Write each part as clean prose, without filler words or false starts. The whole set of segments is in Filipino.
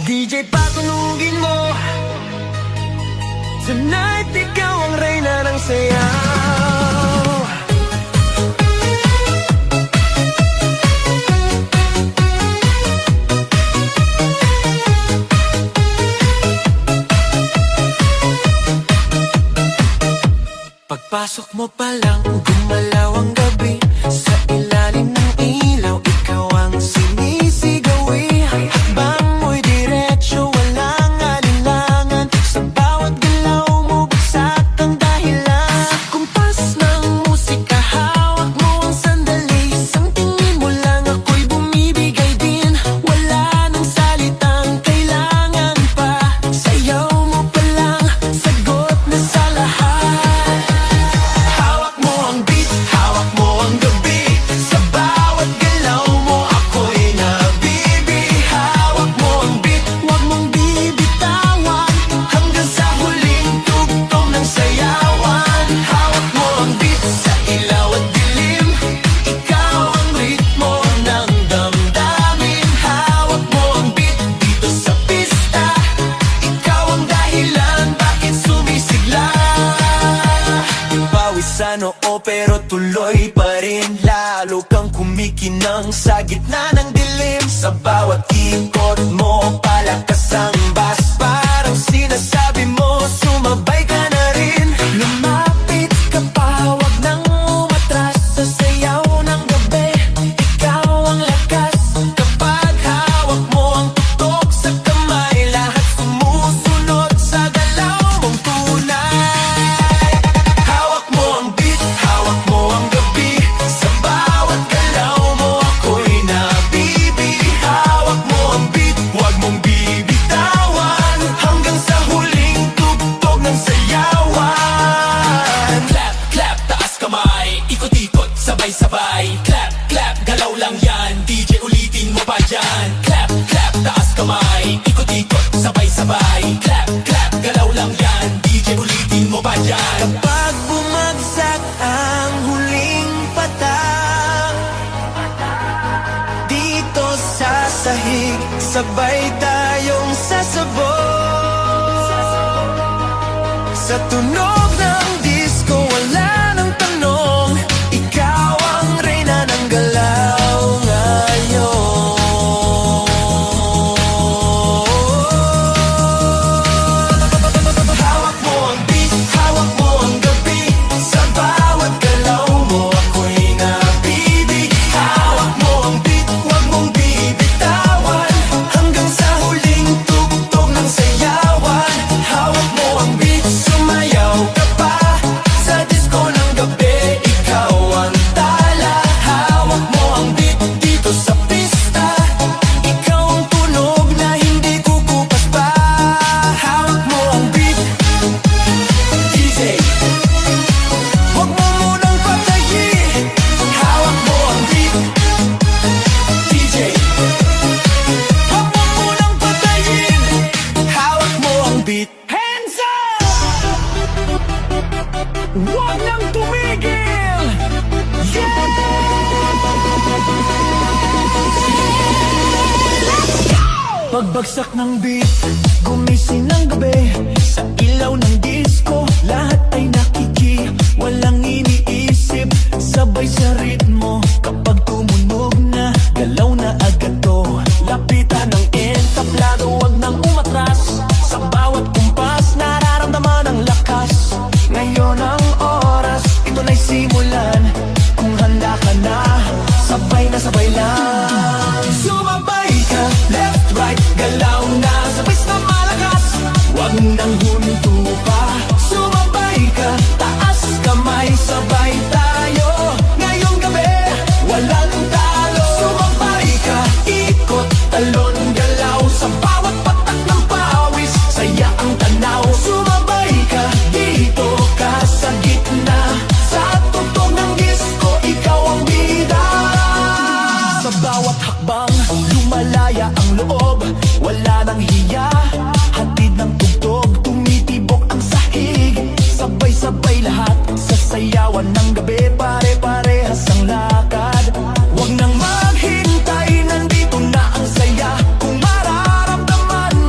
DJ patunugin mo. Tonight, ikaw ang reyna ng sayaw. Pagpasok mo pa lang, gumalaw ang gabi. Sa ilalim ng ilaw, ikaw ang sinisigawi. Hakbang mo'y diretso, walang alinlangan. Sa bawat galaw mo, bagsak ang dahilan. Sa kumpas ng musika, hawak mo ang sandali. Isang tingin mo lang, ako'y bumibigay din. Wala nang salitang kailangan pa. Sayaw mo pa lang, sagot na sa lahat. Sa noo pero tuloy pa rin. Lalo kang kumikinang sa gitna ng dilim. Sa bawat ikot mo, palakas ang bass. Parang sinasabi mo, sumabay ka na rin. Lumapit ka pa, wag nang umatras. Sa sayaw ng gabi, ikaw ang lakas. Kapag hawak mo ang tutok sa kamay, lahat sumusunod sa galaw mong tunay. Sabay, clap, clap, galaw lang yan. DJ ulitin mo pa dyan. Clap, clap, taas kamay. Ikot-ikot, sabay-sabay. Clap, clap, galaw lang yan. DJ ulitin mo pa dyan. Kapag bumagsak ang huling patak, dito sa sahig, sabay tayong sasabog. Sa tunog ng disco, wala nang tanong. Ikaw ang reyna ng galaw ngayon. Hawak mo ang beat, hawak mo ang gabi. Sa bawat galaw mo, ako'y nabibig. Hawak mo ang beat, huwag mong bibitawan. Hanggang sa huling tugtog ng sayawan. Hawak mo ang beat, sumayaw ka pa. Sa disco ng gabi, ikaw ang tala. Hawak mo ang beat dito sa pista. Ikaw ang tunog na hindi kukupas pa. Hawak mo ang beat, DJ. Huwag mo munang patayin. Hawak mo ang beat, DJ. Huwag mo munang patayin. Hawak mo ang beat. Hands up! Huwag nang tumigil! Yeah! Pagbagsak ng beat, gumising ng gabi. Sa ilaw ng disco, lahat ay nakiki. Walang iniisip, sabay sa ritmo. Kapag tumunog na, galaw na agad to. Lapitan ng entablado, wag nang umatras. Sa bawat kumpas, nararamdaman ang lakas. Ngayon ang oras, ito na'y simulan. Kung handa ka na, sabay na sabay lang. Sumabay ka, left, right, galaw na. Sabay na malakas, wag nang huminto pa. Sumabay ka, taas kamay, sabay tayo. Ngayong gabi, walang talo. Sumabay ka, ikot, talon, galaw. Sa bawat patak ng pawis, saya ang tanaw. Sumabay ka, dito ka sa gitna. Sa tugtog ng disco, ikaw ang bida. Sa bawat hakbang, lumalaya ang loob. Wala nang hiya, hatid ng tugtog. Tumitibok ang sahig, sabay-sabay lahat. Sa sayawan ng gabi, pare-parehas ang lakad. Wag nang maghintay, nandito na ang saya. Kung mararamdaman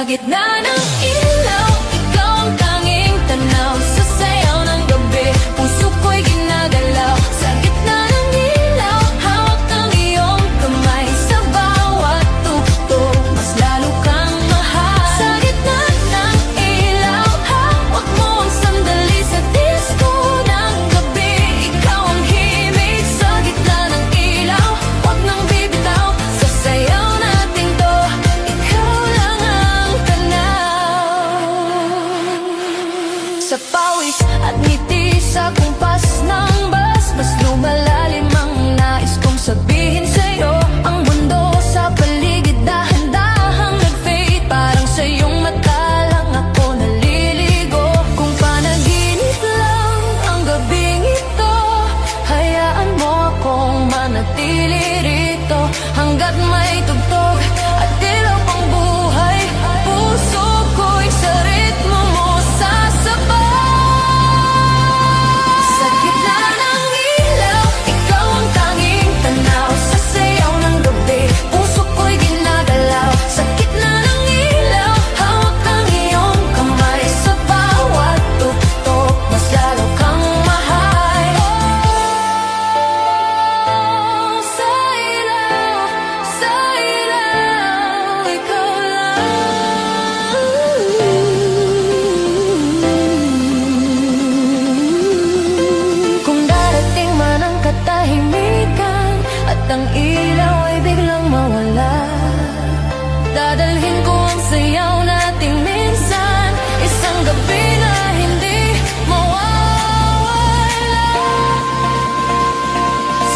gitna ng ilaw, ikaw ang tanging tanaw. Sa sayaw ng gabi, puso ko'y ginagalaw. Sa gitna ng ilaw, hawak ng iyong kamay. Sa bawat tugtog, mas lalo kang mahal. Sa gitna ng ilaw, hawak mo ang sandali. Sa disco ng gabi, ikaw ang himig. Sa gitna ng ilaw, huwag nang bibitaw. Sa sayaw natin to, ikaw lang ang tanaw. Sa pawis at ngiti sa kumpas ng bus, mas lumalalim ang nais kong sabihin sa'yo. Ang mundo sa paligid dahan-dahang nag-fade. Parang sa iyong mata lang ako naliligo. Kung panaginip lang ang gabing ito, hayaan mo akong manatili rito. Hanggat may tugtog at ilaw pang buhay, puso ko'y sa ritmo mo sasabay. Sa gitna ng ilaw, ikaw ang tanging tanaw. Sa sayaw ng gabi, puso ko'y ginagalaw. Sa gitna ng ilaw, hawak ang iyong kamay. Sa bawat tugtog, mas lalo kang mahal. Sa ilaw, ikaw lang. Kung darating man ang katahimikan at ang ilaw ay biglang mawala, dadalhin ko ang sayaw nating minsan, isang gabi na hindi mawawala.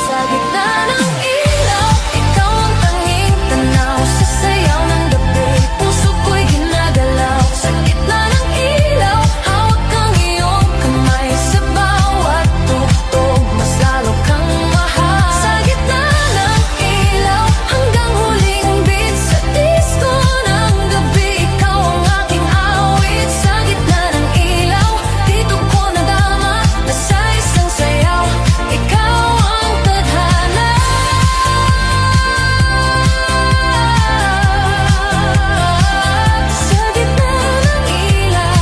Sa gitna ng ilaw, ikaw ang tanging tanaw. Sa sayaw ng gabi, puso ko'y ginagalaw. Sa gitna ng ilaw, hawak ang iyong kamay. Sa bawat tugtog, mas lalo kang mahal. Sa gitna ng ilaw, hanggang huling beat. Sa disco ng gabi, ikaw ang aking awit. Sa gitna ng ilaw, dito ko nadama na sa isang sayaw, ikaw ang tadhana. Sa gitna ng ilaw,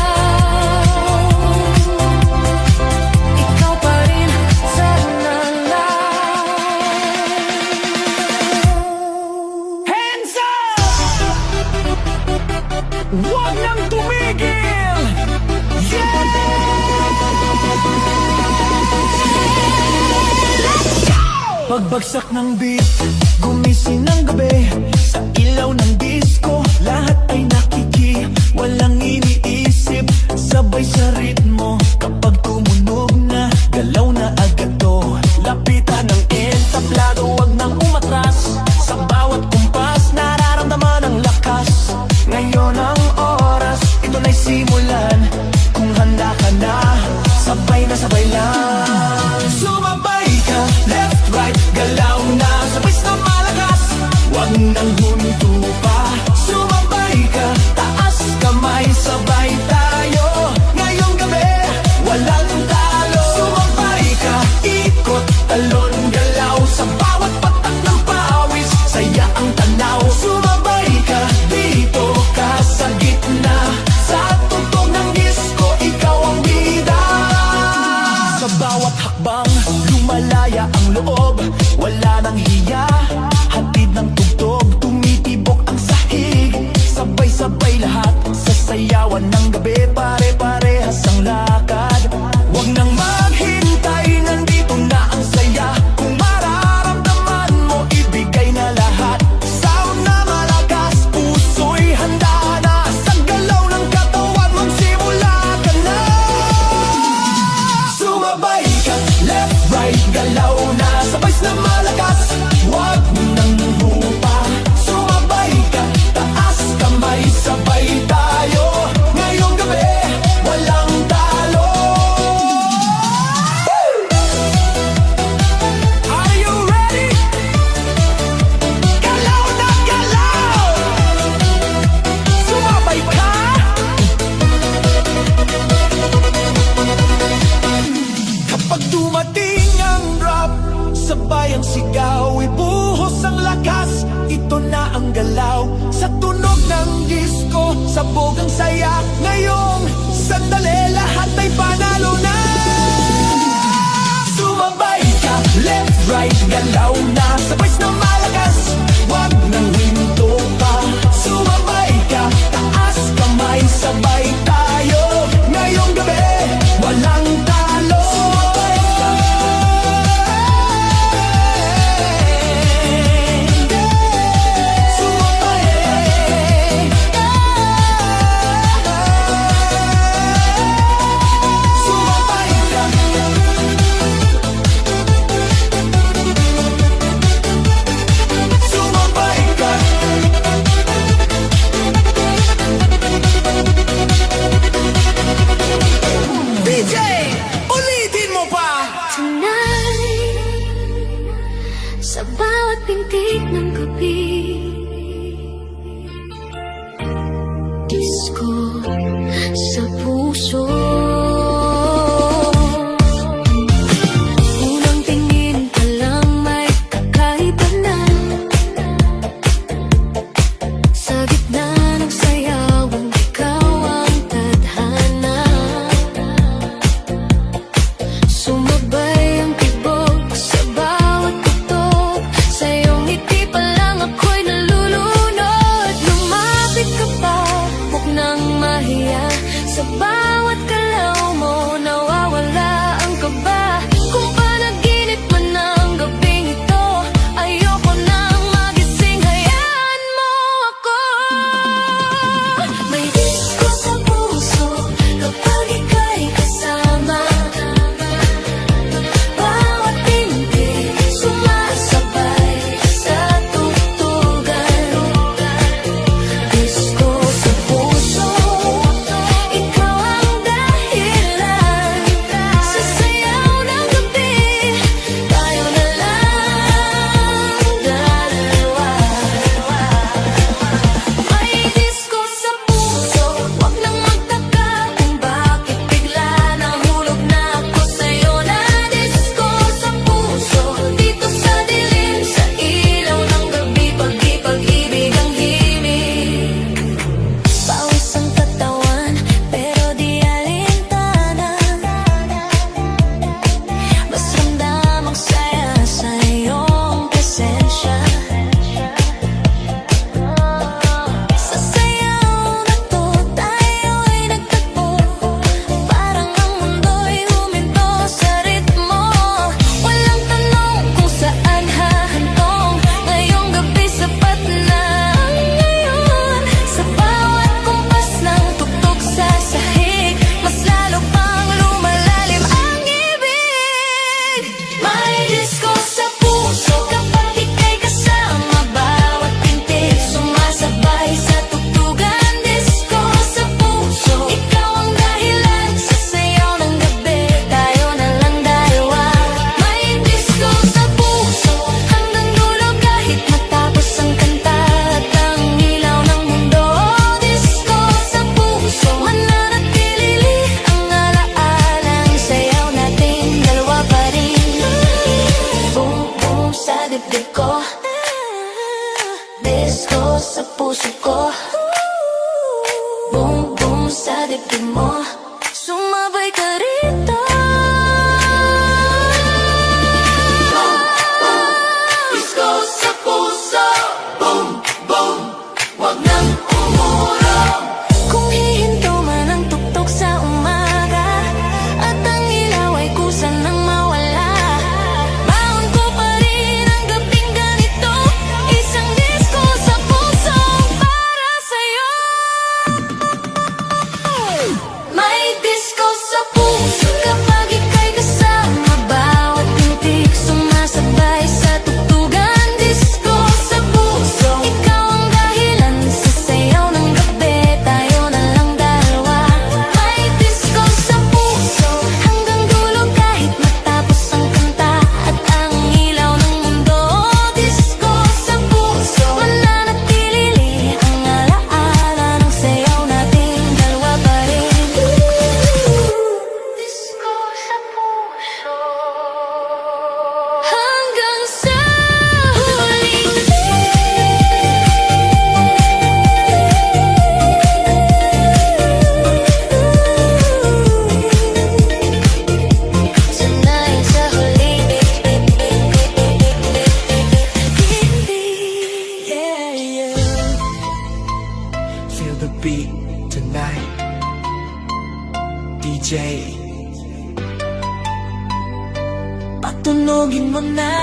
ikaw pa rin sa nalaw. Hands up! Huwag nang tumigil! Pagbagsak ng beat, gumising ng gabi. Sa ilaw ng disco, lahat ay nakiki. Walang iniisip, sabay sa ritmo. Kapag tumunog na, galaw na agad to. Lapitan ng entablado, wag nang umatras. Sa bawat kumpas, nararamdaman ang lakas. Ngayon ang oras, ito na'y simulan. Kung handa ka na, sabay na sabay lang. Sumabay ka, left, right, galaw na. Sabay na malakas, wag nang huminto pa. Sumabay ka, taas kamay, sabay tayo. Ngayong gabi, walang talo. Sumabay ka, ikot, talon, galaw. Sa bawat patak ng pawis, saya ang tanaw. Sumabay ka, dito ka sa gitna. Sa tugtog ng disco, ikaw ang bida. Sa bawat hakbang, lumalaya ang loob. Wala nang hiya, hatid ng tugtog. Tumitibok ang sahig, sabay-sabay lahat. Sa sayawan ng gabi, pare-parehas ang lakad. Huwag nang maghintay, nandito na ang saya. Kung mararamdaman mo, ibigay na lahat. Sound na malakas, puso'y handa na. Sa galaw ng katawan, magsimula ka na. Sumabay ka, left, right, galaw na. Sabay na malakas, wag nang hupa. Sumabay ka, taas kamay, sabay tayo. Ngayong gabi, walang talo. Are you ready? Galaw na galaw! Sumabay ka! Kapag dumating ang drop, sabay ang sigaw, ibuhos Ubos ang lakas, ito na ang galaw. Sa tunog ng disco, sabog ang saya. Ngayong sandali, lahat ay panalo na. Sumabay ka, left, right, galaw na. Sabay na malakas, wag nang hinto pa. Sumabay ka, taas kamay, sabay tayo. Ngayong gabi, walang talo. Sumabay ka. Sumabay ka. Sumabay ka. DJ, ulitin mo pa. Tonight, sa bawat pintig ng gabi, disco sa puso. Unang tingin pa lang may kakaiba na. Sa gitna ng sayawang ikaw ang tadhana. Sumabay ang tibok sa bawat tutok. Sa iyong ngiti pa lang ako'y nalulunod. Lumapit ka pa, huwag nang mahiya. Sa bawat galaw mo, nawawala ang kaba. Kung panaginip man ang gabing ito, ayoko nang magising, hayaan mo ako. May disco sa puso kapag ika'y kasama. Bawat pintig sumasabay sa tugtugan. Disco sa puso, ikaw ang dahilan. Sa sayaw ng gabi, tayo na lang dalawa. May disco sa puso, wag nang magtaka kung bakit bigla nahulog na ako sa'yo. Na disco sa puso, dito sa dilim, sa ilaw ng gabi, pag-ibig ang himig. Pawis ang katawan, pero di alintana. Mas ramdam ang saya sa iyong presensya. Sa sayaw na to, tayo'y nagtagpo. Parang ang mundo'y huminto sa ritmo. Walang tanong kung saan hahantong. Ngayong gabi sapat na ang ngayon. Sa bawat kumpas ng tugtog sa sahig, mas lalo pang lumalalim ang ibig. May disco sa puso kapag ika'y kasama. Bawat pintig sumasabay sa tugtugan. Disco sa puso, ikaw ang dahilan. Sa sayaw ng gabi, tayo na lang dalawa. May disco sa puso, hanggang dulo kahit matapos ang kanta at ang ilaw ng mundo. Disco sa puso, mananatili ang alaalang sayaw natin dalawa pa rin. Boom, boom sa dibdib ko, disco sa puso ko. Boom, boom sa dibdib mo, sumabay ka rito. Disco sa puso, boom, boom, wag nang umurong. Kung hihinto man ang tuktok sa umaga, at ang ilaw ay kusa nang mawala, baon ko pa rin ang gabing ganito. Isang disco sa puso para sa'yo. May DJ. Patunogin mo na.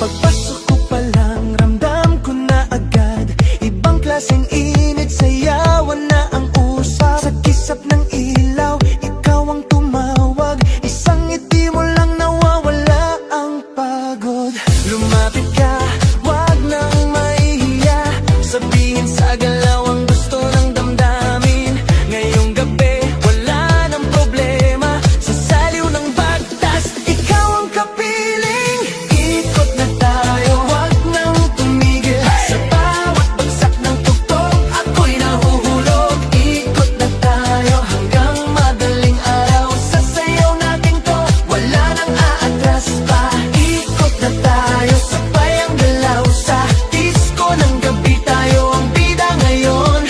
Pagpasok ko pa lang, ramdam ko na agad. Ibang klaseng init, sayawan na ang usap. Sa kisap ng ilaw, ikaw ang tumawag. Isang ngiti mo lang nawawala ang pagod. Lumapit ka, wag nang mahihiya. Sabihin sa galaw ang gusto ng damdamin. Ngayong gabi, wala nang problema. Sa saliw ng bagtas, ikaw ang kapiling. Ikot na tayo, wag nang tumigil. Sa bawat bagsak ng tugtog, ako'y nahuhulog. Ikot na tayo hanggang madaling araw. Sa sayaw natin to, wala nang aatras pa. Ikot na tayo, sabay ang galaw. Sa disco ng gabi, tayo ang bida ngayon.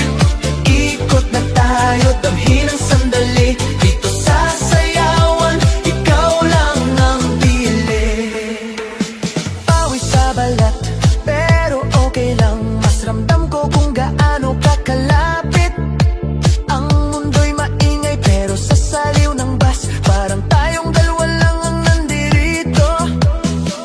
Ikot na tayo, damhin ang sandali. Dito sa sayawan, ikaw lang ang pili. Pawis sa balat, pero okay lang. Mas ramdam ko kung gaano kakalapit. Ang mundo'y maingay, pero sa saliw ng bus, parang tayong dalawa lang ang nandirito.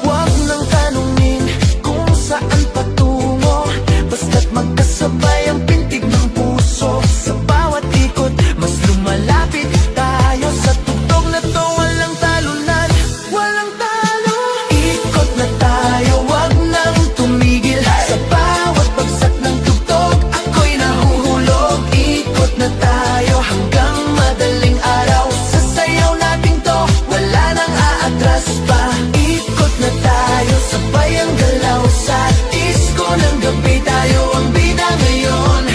Huwag nang tanungin kung saan patungo, basta't magkasabay ang pintig ng puso. Sa bawat ikot, mas lumalapit tayo. Sa tugtog na to, walang talunan, walang talo. Ikot na tayo, wag nang tumigil. Sa bawat bagsak ng tugtog, ako'y nahuhulog. Ikot na tayo hanggang madaling araw. Sa sayaw natin to, wala nang aatras pa. Ikot na tayo, sabay ang galaw. Sa disco ng gabi, tayo ang bida ngayon.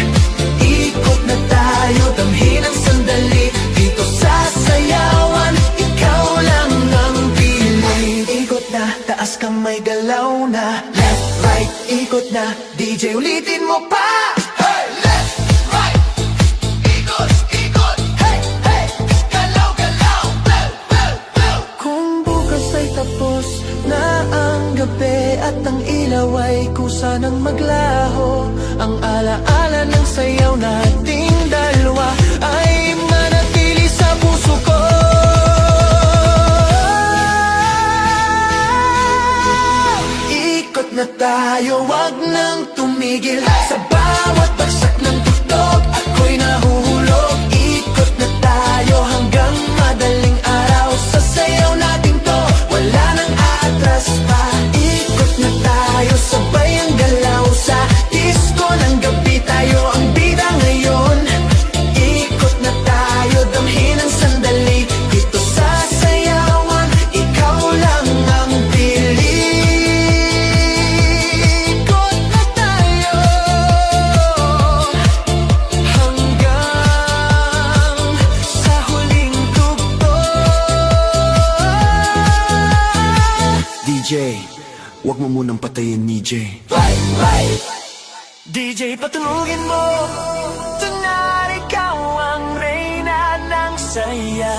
Ikot na tayo, damhin ang sandali. Dito sa sayawan, ikaw lang ang pili. Ikot na, taas kamay, galaw na. Left, right, ikot na. DJ, ulitin mo pa. Hey, left, right, ikot, ikot. Hey, hey, galaw, galaw. Blow, blow, blow. Kung bukas ay tapos na ang gabi at ang ilaw ay kusa ng maglaho, ang alaala ng sayaw nating dalawa ay manatili sa puso ko. Ikot na tayo, wag nang tumigil. Sa bawat bagsak ng tugtog, ako'y nahuhulog. Ikot na tayo hanggang madaling araw. Sa sayaw natin to, wala nang aatras pa. Ikot na tayo, sabay ang galaw. Sa disco ng gabi, tayo ang bida ngayon. Ikot na tayo, damhin ang sandali. Dito sa sayawan, ikaw lang ang pili. Ikot na tayo hanggang sa huling tugtog. DJ, wag mo munang patayin ni J. Right. DJ, patunugin mo. Tonight, ikaw ang reyna ng sayaw.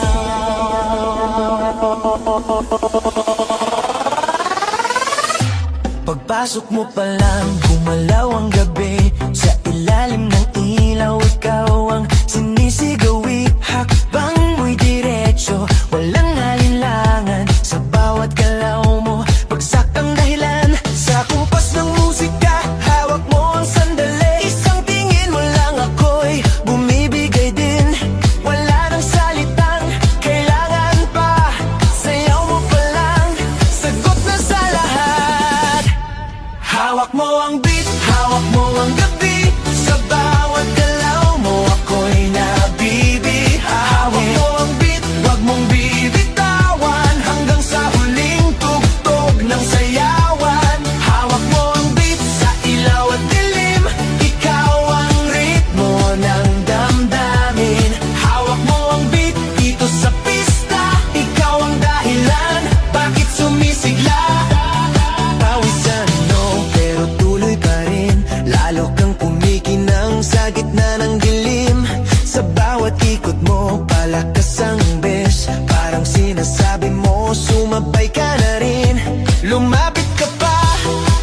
Pagpasok mo pa lang, gumalaw ang gabi. Sa ilalim ng ilaw, ikaw ang sinisigawi. Hakbang mo'y diretso, walang alinlangan. Sa bawat galaw mo, bagsak ang dahilan. Sa kumpas ng musika, hawak mo ang sandali. Isang tingin mo lang, ako'y bumibigay din. Wala nang salitang kailangan pa. Sayaw mo pa lang, sagot na sa lahat. Hawak mo ang beat, hawak mo ang gabi. Sa bawat galaw mo, ako'y nabibi. Hawak mo ang beat, wag mong bibitawan. Hanggang sa huling tugtog ng sayawan. Hawak mo ang beat, sa ilaw at dilim. Ikaw ang ritmo ng damdamin. Hawak mo ang beat, dito sa pista. Ikaw ang dahilan, bakit sumisigla? Pawisan, no, pero tuloy pa rin. Lalo kang kumikinang sa gitna ng dilim. Sa bawat ikot mo, palakas ang bes. Parang sinasabi mo, sumabay ka na rin. Lumapit ka pa,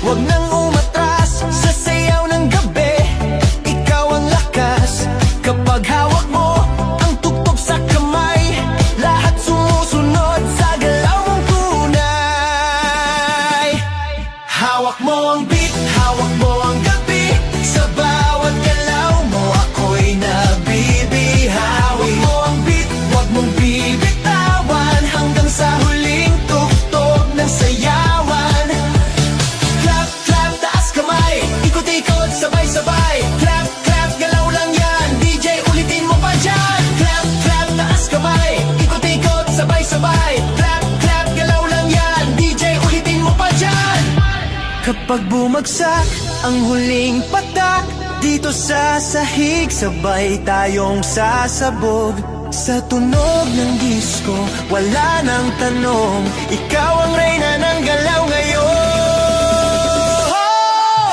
wag nang umatras. Sa sayaw ng gabi, ikaw ang lakas. Kapag hawak Hawak mo ang beat, hawak mo ang gabi. Sa bawat galaw mo ako'y nabibihawi. Hawak mo ang beat, wag mong bibitawan, hanggang sa huling tugtog ng sayawan. Clap, clap, taas kamay, ikot-ikot, sabay-sabay. Clap, clap, galaw lang yan, DJ ulitin mo pa dyan. Clap, clap, taas kamay, ikot-ikot, sabay-sabay. Clap, clap, galaw lang yan, DJ ulitin mo pa dyan. Kapag bumagsak ang huling patak, dito sa sahig sabay tayong sasabog. Sa tunog ng disco, wala nang tanong, ikaw ang reyna ng galaw ngayon.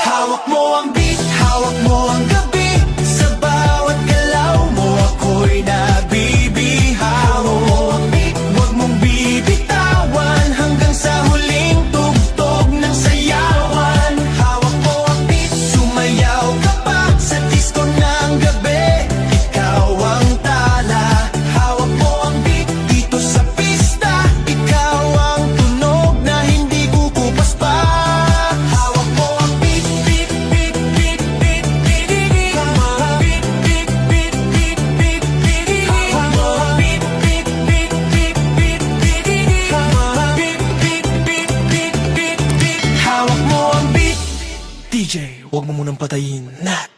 Hawak mo ang beat, hawak mo ang gabi. Sa bawat galaw mo ako'y nabibihaw. Hawak mo ang beat, wag mong bibitawan, hanggang sa huling tugtog ng sayawan. Hawak mo ang beat, sumayaw ka pa sa disco ng gabi. Ikaw ang tala, hawak mo ang beat dito sa pista. Ikaw ang tunog na hindi kukupas pa. Hawak mo ang beat, beat, beat, beat, beat, beat, beat. Beat, beat, beat, beat, beat, beat. Hawak mo ang beat, beat, beat, beat, beat, beat, beat. Beat, beat, beat, beat, beat, beat. Hawak mo ang beat. DJ, wag mo munang patayin. Nat.